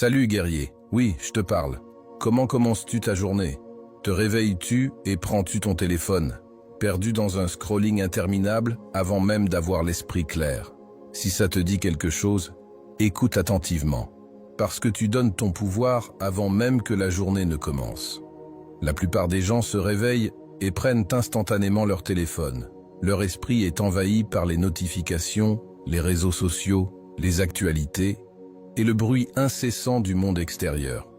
Salut guerrier, oui, je te parle. Comment commences-tu ta journée? Te réveilles-tu et prends-tu ton téléphone, perdu dans un scrolling interminable avant même d'avoir l'esprit clair? Si ça te dit quelque chose, écoute attentivement, parce que tu donnes ton pouvoir avant même que la journée ne commence. La plupart des gens se réveillent et prennent instantanément leur téléphone. Leur esprit est envahi par les notifications, les réseaux sociaux, les actualités et le bruit incessant du monde extérieur.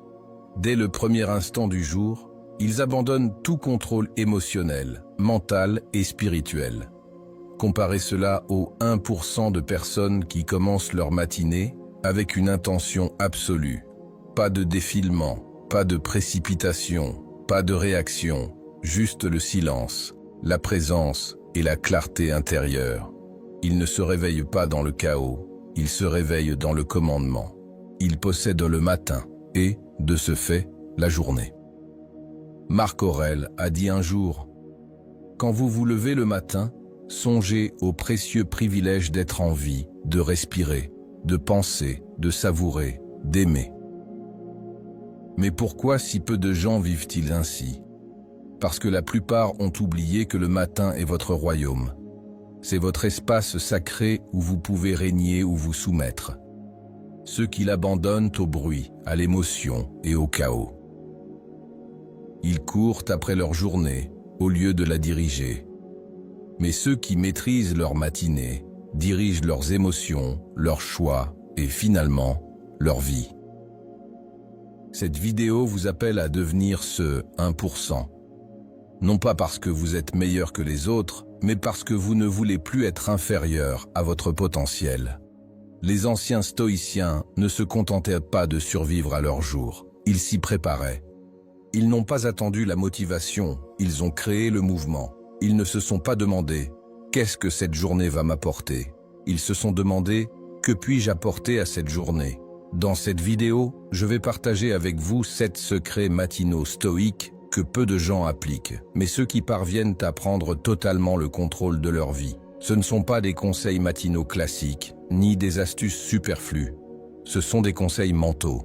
Dès le premier instant du jour, ils abandonnent tout contrôle émotionnel, mental et spirituel. Comparez cela aux 1% de personnes qui commencent leur matinée avec une intention absolue. Pas de défilement, pas de précipitation, pas de réaction, juste le silence, la présence et la clarté intérieure. Ils ne se réveillent pas dans le chaos, ils se réveillent dans le commandement. Ils possèdent le matin et, de ce fait, la journée. Marc Aurèle a dit un jour « Quand vous vous levez le matin, songez au précieux privilège d'être en vie, de respirer, de penser, de savourer, d'aimer. » Mais pourquoi si peu de gens vivent-ils ainsi? Parce que la plupart ont oublié que le matin est votre royaume. C'est votre espace sacré où vous pouvez régner ou vous soumettre. Ceux qui l'abandonnent au bruit, à l'émotion et au chaos. Ils courent après leur journée, au lieu de la diriger. Mais ceux qui maîtrisent leur matinée, dirigent leurs émotions, leurs choix et finalement, leur vie. Cette vidéo vous appelle à devenir ce 1%. Non pas parce que vous êtes meilleur que les autres, mais parce que vous ne voulez plus être inférieur à votre potentiel. Les anciens stoïciens ne se contentaient pas de survivre à leur jour, ils s'y préparaient. Ils n'ont pas attendu la motivation, ils ont créé le mouvement. Ils ne se sont pas demandé « Qu'est-ce que cette journée va m'apporter ?» Ils se sont demandé « Que puis-je apporter à cette journée ?» Dans cette vidéo, je vais partager avec vous 7 secrets matinaux stoïques que peu de gens appliquent, mais ceux qui parviennent à prendre totalement le contrôle de leur vie. Ce ne sont pas des conseils matinaux classiques, ni des astuces superflues. Ce sont des conseils mentaux,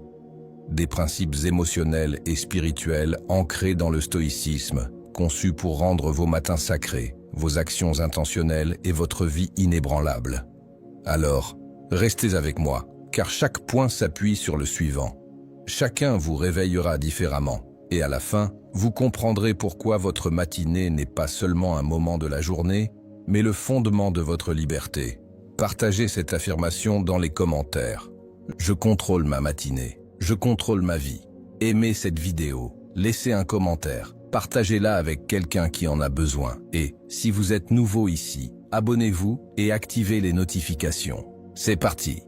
des principes émotionnels et spirituels ancrés dans le stoïcisme, conçus pour rendre vos matins sacrés, vos actions intentionnelles et votre vie inébranlable. Alors, restez avec moi, car chaque point s'appuie sur le suivant. Chacun vous réveillera différemment, et à la fin, vous comprendrez pourquoi votre matinée n'est pas seulement un moment de la journée, mais le fondement de votre liberté. Partagez cette affirmation dans les commentaires. Je contrôle ma matinée, je contrôle ma vie. Aimez cette vidéo, laissez un commentaire, partagez-la avec quelqu'un qui en a besoin. Et, si vous êtes nouveau ici, abonnez-vous et activez les notifications. C'est parti!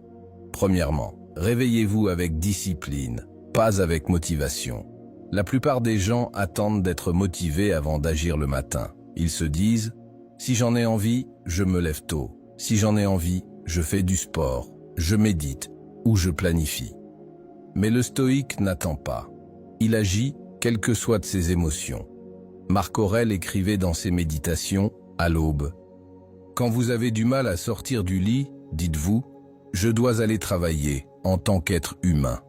Premièrement, réveillez-vous avec discipline, pas avec motivation. La plupart des gens attendent d'être motivés avant d'agir le matin. Ils se disent « Si j'en ai envie, je me lève tôt. Si j'en ai envie, je fais du sport, je médite ou je planifie. » Mais le stoïque n'attend pas. Il agit, quelles que soient ses émotions. Marc Aurèle écrivait dans ses méditations, à l'aube « Quand vous avez du mal à sortir du lit, dites-vous « Je dois aller travailler en tant qu'être humain. »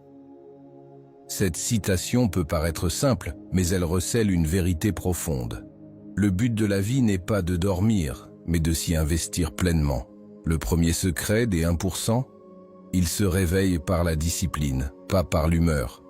Cette citation peut paraître simple, mais elle recèle une vérité profonde. Le but de la vie n'est pas de dormir, mais de s'y investir pleinement. Le premier secret des 1%, ils se réveillent par la discipline, pas par l'humeur.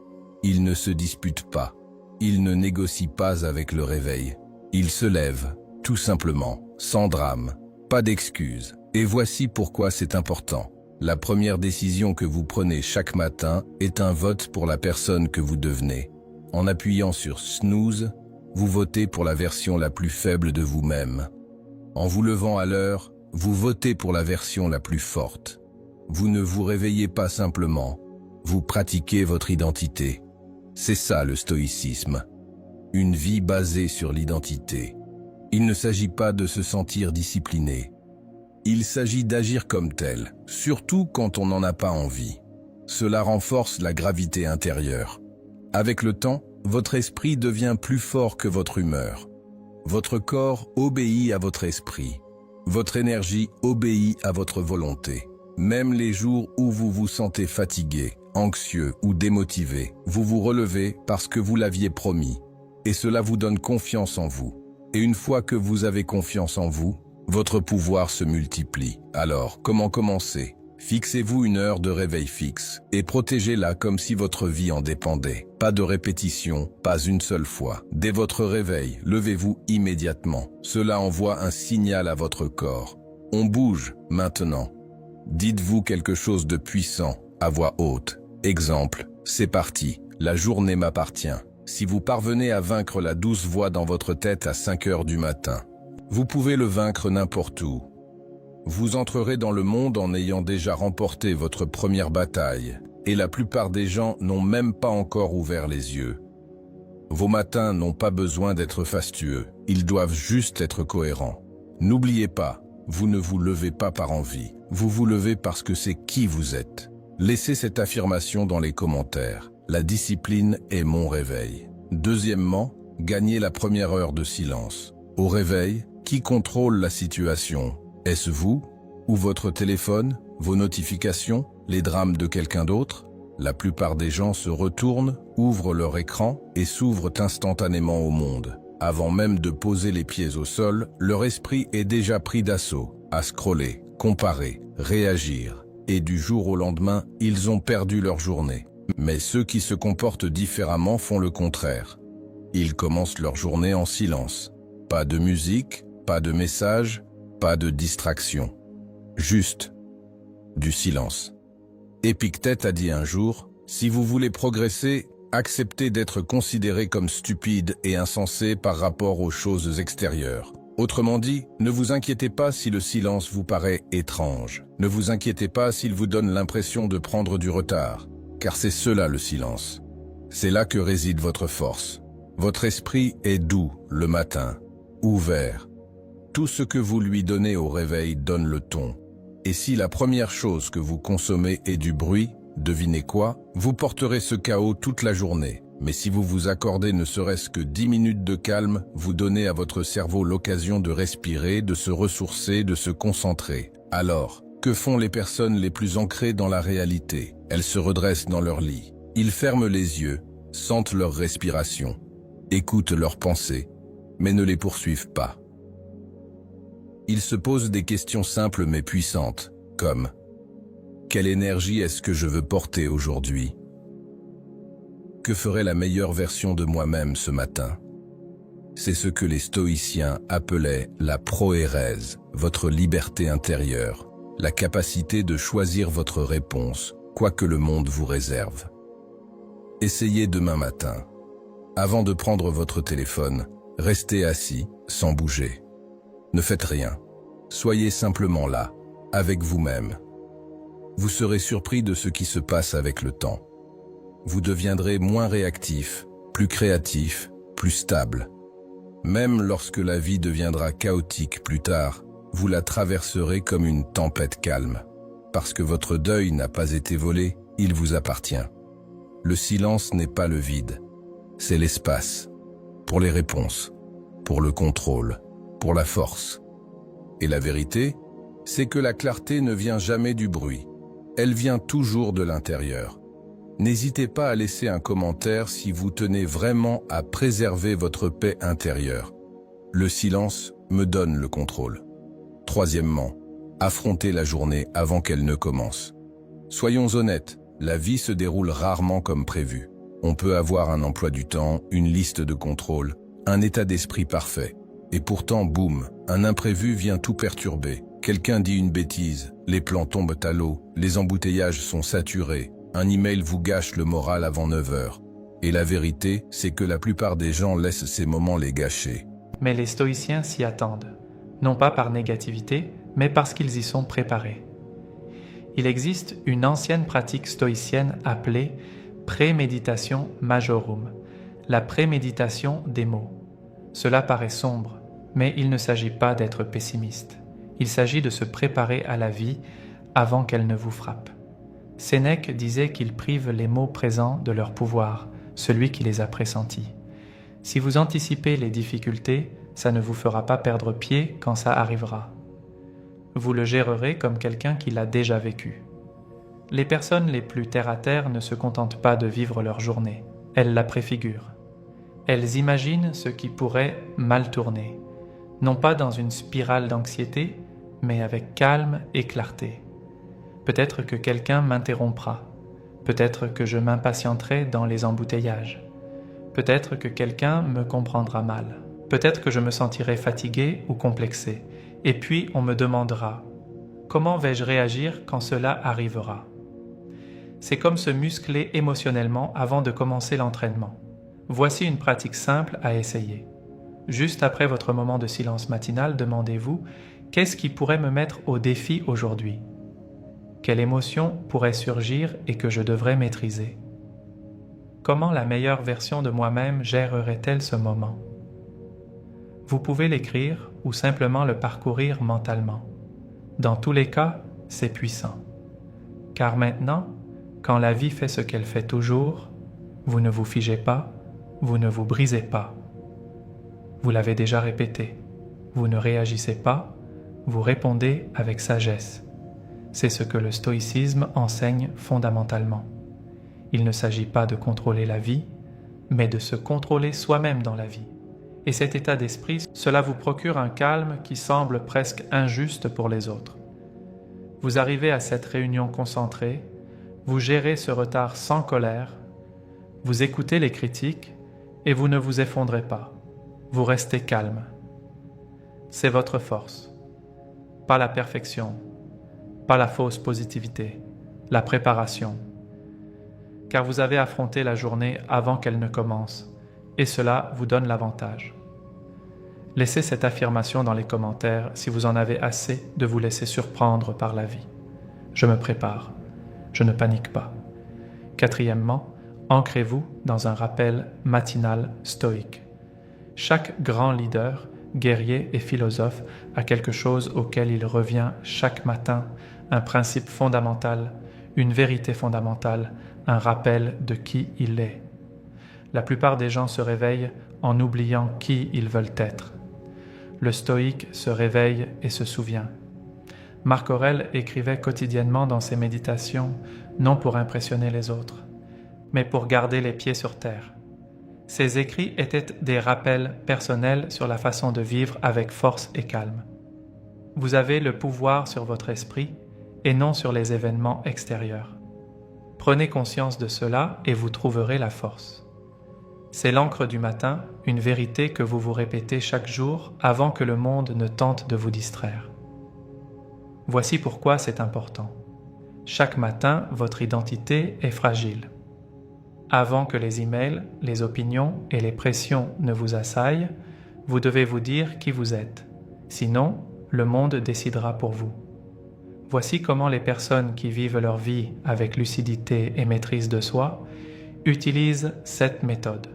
Ils ne se disputent pas. Ils ne négocient pas avec le réveil. Ils se lèvent, tout simplement, sans drame, pas d'excuses. Et voici pourquoi c'est important. La première décision que vous prenez chaque matin est un vote pour la personne que vous devenez. En appuyant sur snooze, vous votez pour la version la plus faible de vous-même. En vous levant à l'heure, vous votez pour la version la plus forte. Vous ne vous réveillez pas simplement, vous pratiquez votre identité. C'est ça le stoïcisme. Une vie basée sur l'identité. Il ne s'agit pas de se sentir discipliné. Il s'agit d'agir comme tel, surtout quand on n'en a pas envie. Cela renforce la gravité intérieure. Avec le temps, votre esprit devient plus fort que votre humeur. Votre corps obéit à votre esprit. Votre énergie obéit à votre volonté. Même les jours où vous vous sentez fatigué, anxieux ou démotivé, vous vous relevez parce que vous l'aviez promis. Et cela vous donne confiance en vous. Et une fois que vous avez confiance en vous, votre pouvoir se multiplie. Alors, comment commencer? Fixez-vous une heure de réveil fixe et protégez-la comme si votre vie en dépendait. Pas de répétition, pas une seule fois. Dès votre réveil, levez-vous immédiatement. Cela envoie un signal à votre corps. On bouge maintenant. Dites-vous quelque chose de puissant, à voix haute. Exemple, c'est parti, la journée m'appartient. Si vous parvenez à vaincre la douce voix dans votre tête à 5 heures du matin, vous pouvez le vaincre n'importe où. Vous entrerez dans le monde en ayant déjà remporté votre première bataille, et la plupart des gens n'ont même pas encore ouvert les yeux. Vos matins n'ont pas besoin d'être fastueux, ils doivent juste être cohérents. N'oubliez pas, vous ne vous levez pas par envie, vous vous levez parce que c'est qui vous êtes. Laissez cette affirmation dans les commentaires. La discipline est mon réveil. Deuxièmement, gagnez la première heure de silence. Au réveil, qui contrôle la situation? Est-ce vous? Ou votre téléphone, vos notifications, les drames de quelqu'un d'autre? La plupart des gens se retournent, ouvrent leur écran et s'ouvrent instantanément au monde. Avant même de poser les pieds au sol, leur esprit est déjà pris d'assaut, à scroller, comparer, réagir. Et du jour au lendemain, ils ont perdu leur journée. Mais ceux qui se comportent différemment font le contraire. Ils commencent leur journée en silence. Pas de musique, pas de message, pas de distraction. Juste du silence. Épictète a dit un jour, « Si vous voulez progresser, acceptez d'être considéré comme stupide et insensé par rapport aux choses extérieures. » Autrement dit, ne vous inquiétez pas si le silence vous paraît étrange. Ne vous inquiétez pas s'il vous donne l'impression de prendre du retard, car c'est cela le silence. C'est là que réside votre force. Votre esprit est doux le matin, ouvert. Tout ce que vous lui donnez au réveil donne le ton. Et si la première chose que vous consommez est du bruit, devinez quoi? Vous porterez ce chaos toute la journée. Mais si vous vous accordez ne serait-ce que 10 minutes de calme, vous donnez à votre cerveau l'occasion de respirer, de se ressourcer, de se concentrer. Alors, que font les personnes les plus ancrées dans la réalité? Elles se redressent dans leur lit. Ils ferment les yeux, sentent leur respiration, écoutent leurs pensées, mais ne les poursuivent pas. Ils se posent des questions simples mais puissantes, comme « Quelle énergie est-ce que je veux porter aujourd'hui ? Que ferait la meilleure version de moi-même ce matin ?» C'est ce que les stoïciens appelaient la proérèse, votre liberté intérieure, la capacité de choisir votre réponse, quoi que le monde vous réserve. Essayez demain matin. Avant de prendre votre téléphone, restez assis, sans bouger. Ne faites rien. Soyez simplement là, avec vous-même. Vous serez surpris de ce qui se passe avec le temps. Vous deviendrez moins réactif, plus créatif, plus stable. Même lorsque la vie deviendra chaotique plus tard, vous la traverserez comme une tempête calme. Parce que votre deuil n'a pas été volé, il vous appartient. Le silence n'est pas le vide, c'est l'espace. Pour les réponses, pour le contrôle, pour la force. Et la vérité, c'est que la clarté ne vient jamais du bruit. Elle vient toujours de l'intérieur. N'hésitez pas à laisser un commentaire si vous tenez vraiment à préserver votre paix intérieure. Le silence me donne le contrôle. Troisièmement, affrontez la journée avant qu'elle ne commence. Soyons honnêtes, la vie se déroule rarement comme prévu. On peut avoir un emploi du temps, une liste de contrôle, un état d'esprit parfait. Et pourtant, boum, un imprévu vient tout perturber. Quelqu'un dit une bêtise, les plans tombent à l'eau, les embouteillages sont saturés, un email vous gâche le moral avant 9 heures. Et la vérité, c'est que la plupart des gens laissent ces moments les gâcher. Mais les stoïciens s'y attendent, non pas par négativité, mais parce qu'ils y sont préparés. Il existe une ancienne pratique stoïcienne appelée préméditation majorum, la préméditation des mots. Cela paraît sombre, mais il ne s'agit pas d'être pessimiste. Il s'agit de se préparer à la vie avant qu'elle ne vous frappe. Sénèque disait qu'ils privent les mots présents de leur pouvoir, celui qui les a pressentis. Si vous anticipez les difficultés, ça ne vous fera pas perdre pied quand ça arrivera. Vous le gérerez comme quelqu'un qui l'a déjà vécu. Les personnes les plus terre-à-terre ne se contentent pas de vivre leur journée, elles la préfigurent. Elles imaginent ce qui pourrait mal tourner, non pas dans une spirale d'anxiété, mais avec calme et clarté. Peut-être que quelqu'un m'interrompra, peut-être que je m'impatienterai dans les embouteillages, peut-être que quelqu'un me comprendra mal, peut-être que je me sentirai fatigué ou complexé, et puis on me demandera « Comment vais-je réagir quand cela arrivera ?» C'est comme se muscler émotionnellement avant de commencer l'entraînement. Voici une pratique simple à essayer. Juste après votre moment de silence matinal, demandez-vous « Qu'est-ce qui pourrait me mettre au défi aujourd'hui ?» Quelle émotion pourrait surgir et que je devrais maîtriser? Comment la meilleure version de moi-même gérerait-elle ce moment? Vous pouvez l'écrire ou simplement le parcourir mentalement. Dans tous les cas, c'est puissant. Car maintenant, quand la vie fait ce qu'elle fait toujours, vous ne vous figez pas, vous ne vous brisez pas. Vous l'avez déjà répété, vous ne réagissez pas, vous répondez avec sagesse. C'est ce que le stoïcisme enseigne fondamentalement. Il ne s'agit pas de contrôler la vie, mais de se contrôler soi-même dans la vie. Et cet état d'esprit, cela vous procure un calme qui semble presque injuste pour les autres. Vous arrivez à cette réunion concentrée, vous gérez ce retard sans colère, vous écoutez les critiques et vous ne vous effondrez pas. Vous restez calme. C'est votre force. Pas la perfection, pas la fausse positivité, la préparation. Car vous avez affronté la journée avant qu'elle ne commence, et cela vous donne l'avantage. Laissez cette affirmation dans les commentaires si vous en avez assez de vous laisser surprendre par la vie. Je me prépare. Je ne panique pas. Quatrièmement, ancrez-vous dans un rappel matinal stoïque. Chaque grand leader, guerrier et philosophe a quelque chose auquel il revient chaque matin, un principe fondamental, une vérité fondamentale, un rappel de qui il est. La plupart des gens se réveillent en oubliant qui ils veulent être. Le stoïque se réveille et se souvient. Marc Aurèle écrivait quotidiennement dans ses méditations, non pour impressionner les autres, mais pour garder les pieds sur terre. Ses écrits étaient des rappels personnels sur la façon de vivre avec force et calme. Vous avez le pouvoir sur votre esprit et non sur les événements extérieurs. Prenez conscience de cela et vous trouverez la force. C'est l'encre du matin, une vérité que vous vous répétez chaque jour avant que le monde ne tente de vous distraire. Voici pourquoi c'est important. Chaque matin, votre identité est fragile. Avant que les emails, les opinions et les pressions ne vous assaillent, vous devez vous dire qui vous êtes. Sinon, le monde décidera pour vous. Voici comment les personnes qui vivent leur vie avec lucidité et maîtrise de soi utilisent cette méthode.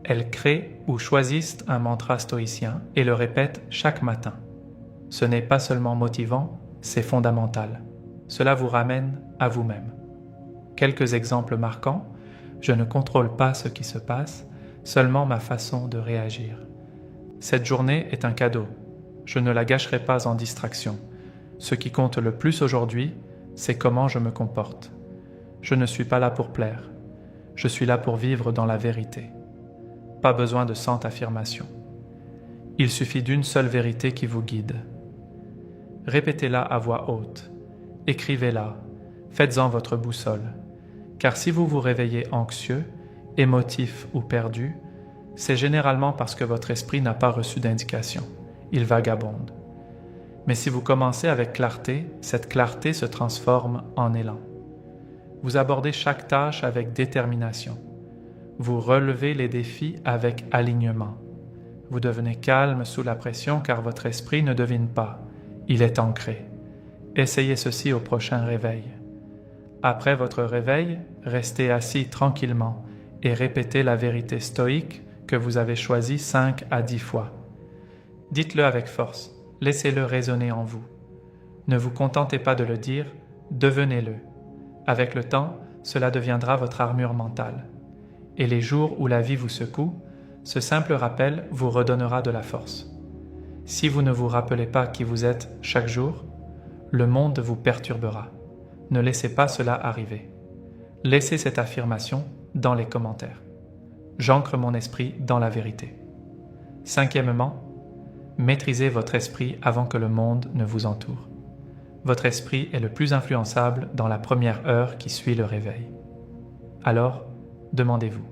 Elles créent ou choisissent un mantra stoïcien et le répètent chaque matin. Ce n'est pas seulement motivant, c'est fondamental. Cela vous ramène à vous-même. Quelques exemples marquants. Je ne contrôle pas ce qui se passe, seulement ma façon de réagir. Cette journée est un cadeau. Je ne la gâcherai pas en distraction. Ce qui compte le plus aujourd'hui, c'est comment je me comporte. Je ne suis pas là pour plaire. Je suis là pour vivre dans la vérité. Pas besoin de 100 affirmations. Il suffit d'une seule vérité qui vous guide. Répétez-la à voix haute. Écrivez-la. Faites-en votre boussole. Car si vous vous réveillez anxieux, émotif ou perdu, c'est généralement parce que votre esprit n'a pas reçu d'indication. Il vagabonde. Mais si vous commencez avec clarté, cette clarté se transforme en élan. Vous abordez chaque tâche avec détermination. Vous relevez les défis avec alignement. Vous devenez calme sous la pression car votre esprit ne devine pas. Il est ancré. Essayez ceci au prochain réveil. Après votre réveil, restez assis tranquillement et répétez la vérité stoïque que vous avez choisie 5 à 10 fois. Dites-le avec force, laissez-le résonner en vous. Ne vous contentez pas de le dire, devenez-le. Avec le temps, cela deviendra votre armure mentale. Et les jours où la vie vous secoue, ce simple rappel vous redonnera de la force. Si vous ne vous rappelez pas qui vous êtes chaque jour, le monde vous perturbera. Ne laissez pas cela arriver. Laissez cette affirmation dans les commentaires. J'ancre mon esprit dans la vérité. Cinquièmement, maîtrisez votre esprit avant que le monde ne vous entoure. Votre esprit est le plus influençable dans la première heure qui suit le réveil. Alors, demandez-vous,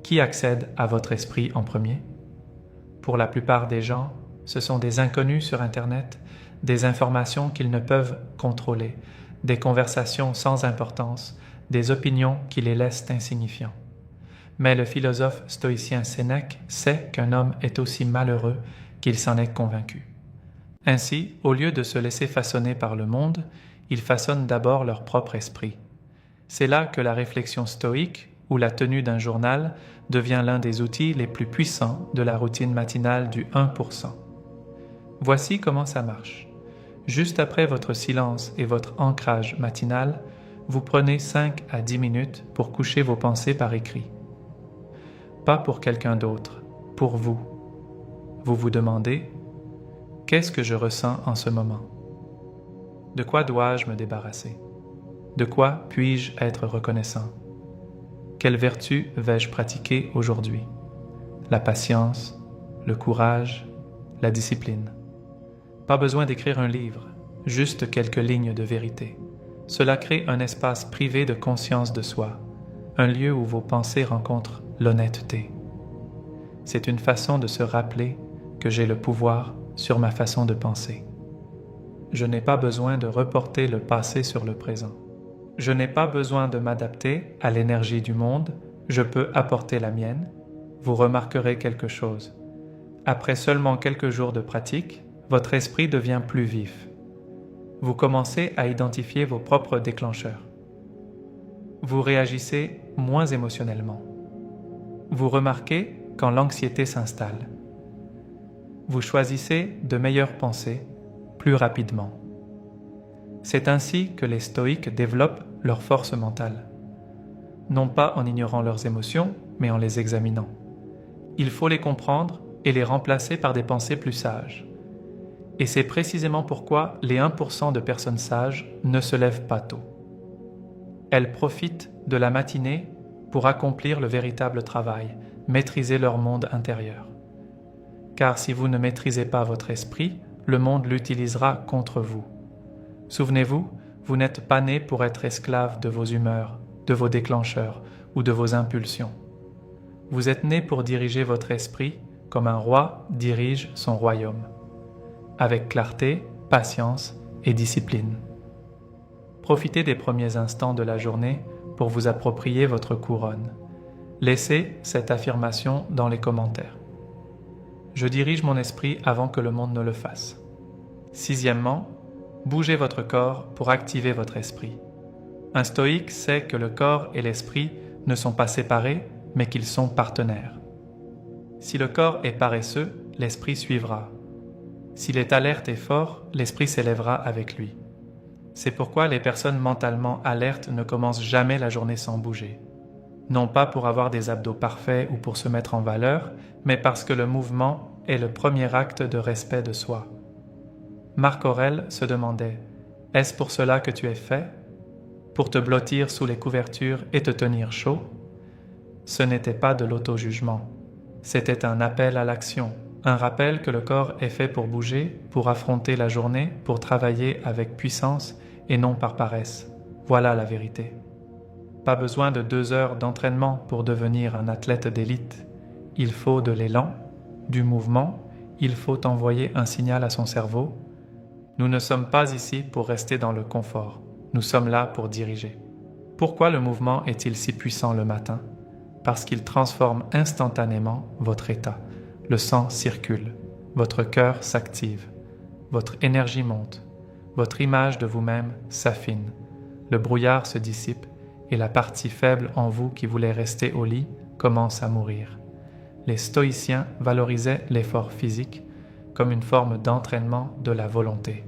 qui accède à votre esprit en premier? Pour la plupart des gens, ce sont des inconnus sur Internet, des informations qu'ils ne peuvent contrôler, des conversations sans importance, des opinions qui les laissent insignifiants. Mais le philosophe stoïcien Sénèque sait qu'un homme est aussi malheureux qu'il s'en est convaincu. Ainsi, au lieu de se laisser façonner par le monde, ils façonnent d'abord leur propre esprit. C'est là que la réflexion stoïque ou la tenue d'un journal devient l'un des outils les plus puissants de la routine matinale du 1%. Voici comment ça marche. Juste après votre silence et votre ancrage matinal, vous prenez 5 à 10 minutes pour coucher vos pensées par écrit. Pas pour quelqu'un d'autre, pour vous. Vous vous demandez, qu'est-ce que je ressens en ce moment? De quoi dois-je me débarrasser? De quoi puis-je être reconnaissant? Quelle vertu vais-je pratiquer aujourd'hui? La patience, le courage, la discipline. Pas besoin d'écrire un livre, juste quelques lignes de vérité. Cela crée un espace privé de conscience de soi, un lieu où vos pensées rencontrent l'honnêteté. C'est une façon de se rappeler que j'ai le pouvoir sur ma façon de penser. Je n'ai pas besoin de reporter le passé sur le présent. Je n'ai pas besoin de m'adapter à l'énergie du monde, je peux apporter la mienne. Vous remarquerez quelque chose. Après seulement quelques jours de pratique, votre esprit devient plus vif. Vous commencez à identifier vos propres déclencheurs. Vous réagissez moins émotionnellement. Vous remarquez quand l'anxiété s'installe. Vous choisissez de meilleures pensées plus rapidement. C'est ainsi que les stoïques développent leur force mentale. Non pas en ignorant leurs émotions, mais en les examinant. Il faut les comprendre et les remplacer par des pensées plus sages. Et c'est précisément pourquoi les 1% de personnes sages ne se lèvent pas tôt. Elles profitent de la matinée pour accomplir le véritable travail, maîtriser leur monde intérieur. Car si vous ne maîtrisez pas votre esprit, le monde l'utilisera contre vous. Souvenez-vous, vous n'êtes pas né pour être esclave de vos humeurs, de vos déclencheurs ou de vos impulsions. Vous êtes né pour diriger votre esprit comme un roi dirige son royaume, avec clarté, patience et discipline. Profitez des premiers instants de la journée pour vous approprier votre couronne. Laissez cette affirmation dans les commentaires. Je dirige mon esprit avant que le monde ne le fasse. Sixièmement, bougez votre corps pour activer votre esprit. Un stoïque sait que le corps et l'esprit ne sont pas séparés, mais qu'ils sont partenaires. Si le corps est paresseux, l'esprit suivra. S'il est alerte et fort, l'esprit s'élèvera avec lui. C'est pourquoi les personnes mentalement alertes ne commencent jamais la journée sans bouger. Non pas pour avoir des abdos parfaits ou pour se mettre en valeur, mais parce que le mouvement est le premier acte de respect de soi. Marc Aurèle se demandait « Est-ce pour cela que tu es fait? Pour te blottir sous les couvertures et te tenir chaud ?» Ce n'était pas de l'auto-jugement. C'était un appel à l'action, un rappel que le corps est fait pour bouger, pour affronter la journée, pour travailler avec puissance et non par paresse. Voilà la vérité. Pas besoin de 2 heures d'entraînement pour devenir un athlète d'élite. Il faut de l'élan, du mouvement, il faut envoyer un signal à son cerveau. Nous ne sommes pas ici pour rester dans le confort, nous sommes là pour diriger. Pourquoi le mouvement est-il si puissant le matin? Parce qu'il transforme instantanément votre état. Le sang circule, votre cœur s'active, votre énergie monte, votre image de vous-même s'affine, le brouillard se dissipe et la partie faible en vous qui voulait rester au lit commence à mourir. Les stoïciens valorisaient l'effort physique comme une forme d'entraînement de la volonté.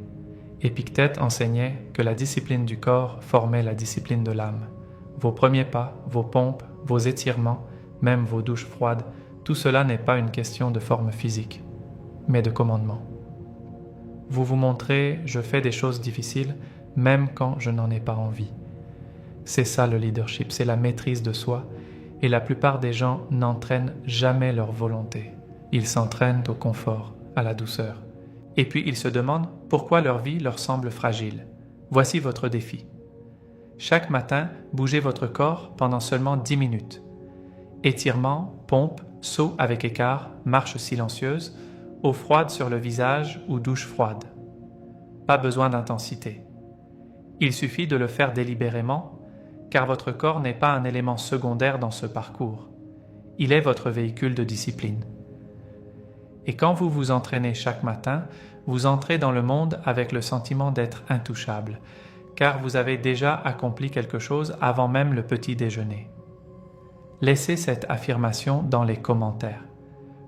Épictète enseignait que la discipline du corps formait la discipline de l'âme. Vos premiers pas, vos pompes, vos étirements, même vos douches froides, tout cela n'est pas une question de forme physique. mais de commandement. Vous vous montrez, je fais des choses difficiles, même quand je n'en ai pas envie. C'est ça le leadership, c'est la maîtrise de soi, et la plupart des gens n'entraînent jamais leur volonté. Ils s'entraînent au confort, à la douceur. Et puis ils se demandent pourquoi leur vie leur semble fragile. Voici votre défi. Chaque matin, bougez votre corps pendant seulement 10 minutes. Étirements, pompes, sauts avec écart, marche silencieuse, eau froide sur le visage ou douche froide. Pas besoin d'intensité. Il suffit de le faire délibérément, car votre corps n'est pas un élément secondaire dans ce parcours. Il est votre véhicule de discipline. Et quand vous vous entraînez chaque matin, vous entrez dans le monde avec le sentiment d'être intouchable, car vous avez déjà accompli quelque chose avant même le petit déjeuner. Laissez cette affirmation dans les commentaires.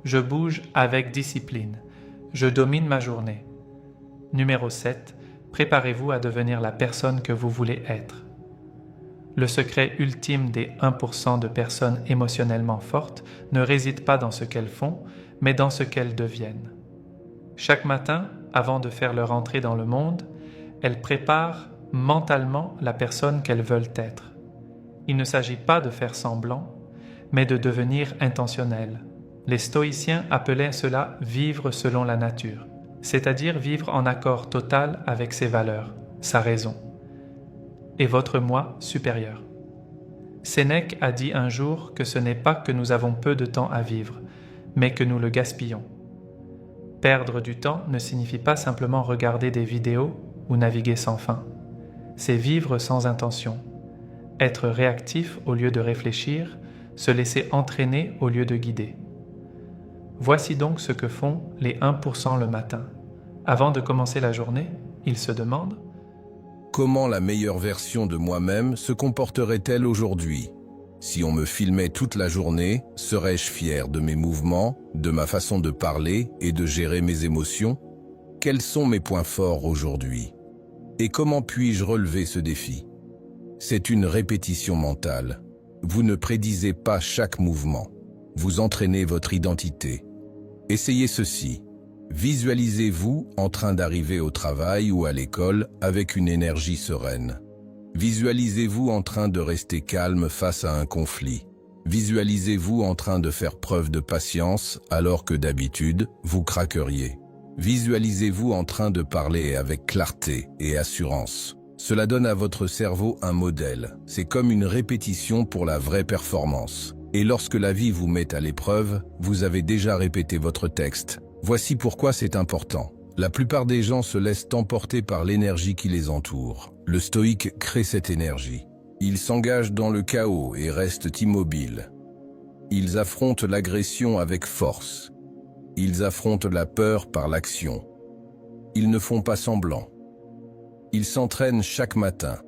Je bouge avec discipline. Je domine ma journée. Numéro 7. Préparez-vous à devenir la personne que vous voulez être. Le secret ultime des 1% de personnes émotionnellement fortes ne réside pas dans ce qu'elles font, mais dans ce qu'elles deviennent. Chaque matin, avant de faire leur entrée dans le monde, elles préparent mentalement la personne qu'elles veulent être. Il ne s'agit pas de faire semblant, mais de devenir intentionnel. Les stoïciens appelaient cela vivre selon la nature, c'est-à-dire vivre en accord total avec ses valeurs, sa raison, et votre moi supérieur. Sénèque a dit un jour que ce n'est pas que nous avons peu de temps à vivre, mais que nous le gaspillons. Perdre du temps ne signifie pas simplement regarder des vidéos ou naviguer sans fin. C'est vivre sans intention, être réactif au lieu de réfléchir, se laisser entraîner au lieu de guider. Voici donc ce que font les 1% le matin. Avant de commencer la journée, ils se demandent « Comment la meilleure version de moi-même se comporterait-elle aujourd'hui ? Si on me filmait toute la journée, serais-je fier de mes mouvements, de ma façon de parler et de gérer mes émotions ? Quels sont mes points forts aujourd'hui ? Et comment puis-je relever ce défi ? C'est une répétition mentale. Vous ne prédisez pas chaque mouvement. Vous entraînez votre identité. Essayez ceci. Visualisez-vous en train d'arriver au travail ou à l'école avec une énergie sereine. Visualisez-vous en train de rester calme face à un conflit. Visualisez-vous en train de faire preuve de patience alors que d'habitude, vous craqueriez. Visualisez-vous en train de parler avec clarté et assurance. Cela donne à votre cerveau un modèle. C'est comme une répétition pour la vraie performance. Et lorsque la vie vous met à l'épreuve, vous avez déjà répété votre texte. Voici pourquoi c'est important. La plupart des gens se laissent emporter par l'énergie qui les entoure. Le stoïque crée cette énergie. Ils s'engagent dans le chaos et restent immobiles. Ils affrontent l'agression avec force. Ils affrontent la peur par l'action. Ils ne font pas semblant. Ils s'entraînent chaque matin.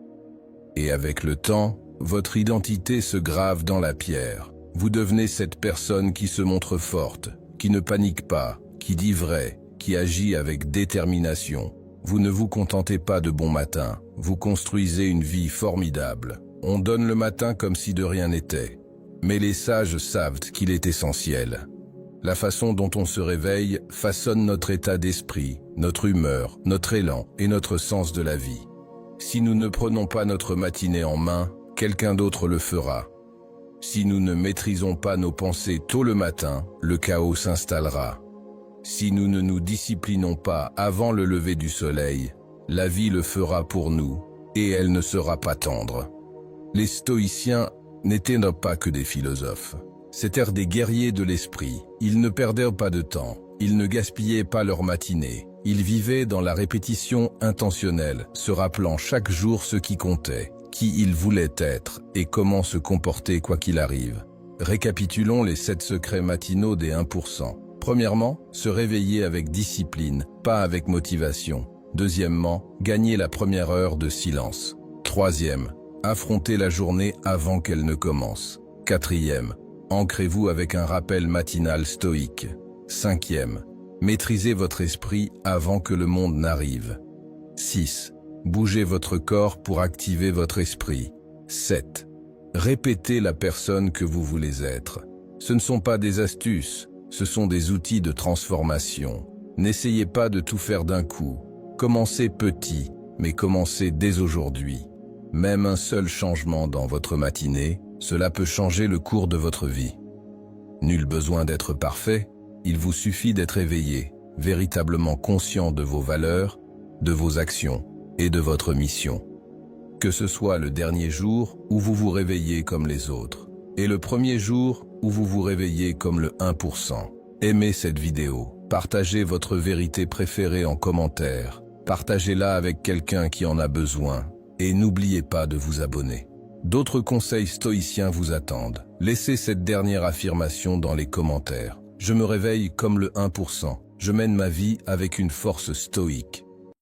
Et avec le temps, votre identité se grave dans la pierre. Vous devenez cette personne qui se montre forte, qui ne panique pas, qui dit vrai, qui agit avec détermination. Vous ne vous contentez pas de bon matin, vous construisez une vie formidable. On donne le matin comme si de rien n'était. Mais les sages savent qu'il est essentiel. La façon dont on se réveille façonne notre état d'esprit, notre humeur, notre élan et notre sens de la vie. Si nous ne prenons pas notre matinée en main, quelqu'un d'autre le fera. Si nous ne maîtrisons pas nos pensées tôt le matin, le chaos s'installera. Si nous ne nous disciplinons pas avant le lever du soleil, la vie le fera pour nous, et elle ne sera pas tendre. Les stoïciens n'étaient pas que des philosophes. C'étaient des guerriers de l'esprit. Ils ne perdaient pas de temps. Ils ne gaspillaient pas leur matinée. Ils vivaient dans la répétition intentionnelle, se rappelant chaque jour ce qui comptait, qui ils voulaient être et comment se comporter quoi qu'il arrive. Récapitulons les 7 secrets matinaux des 1%. Premièrement, se réveiller avec discipline, pas avec motivation. Deuxièmement, gagner la première heure de silence. Troisième, affronter la journée avant qu'elle ne commence. Quatrième, ancrez-vous avec un rappel matinal stoïque. Cinquième, maîtrisez votre esprit avant que le monde n'arrive. 6. Bougez votre corps pour activer votre esprit. 7. Répétez la personne que vous voulez être. Ce ne sont pas des astuces, ce sont des outils de transformation. N'essayez pas de tout faire d'un coup. Commencez petit, mais commencez dès aujourd'hui. Même un seul changement dans votre matinée, cela peut changer le cours de votre vie. Nul besoin d'être parfait, il vous suffit d'être éveillé, véritablement conscient de vos valeurs, de vos actions et de votre mission. Que ce soit le dernier jour où vous vous réveillez comme les autres, et le premier jour où vous vous réveillez comme le 1%. Aimez cette vidéo, partagez votre vérité préférée en commentaire, partagez-la avec quelqu'un qui en a besoin, et n'oubliez pas de vous abonner. D'autres conseils stoïciens vous attendent. Laissez cette dernière affirmation dans les commentaires. Je me réveille comme le 1%. Je mène ma vie avec une force stoïque.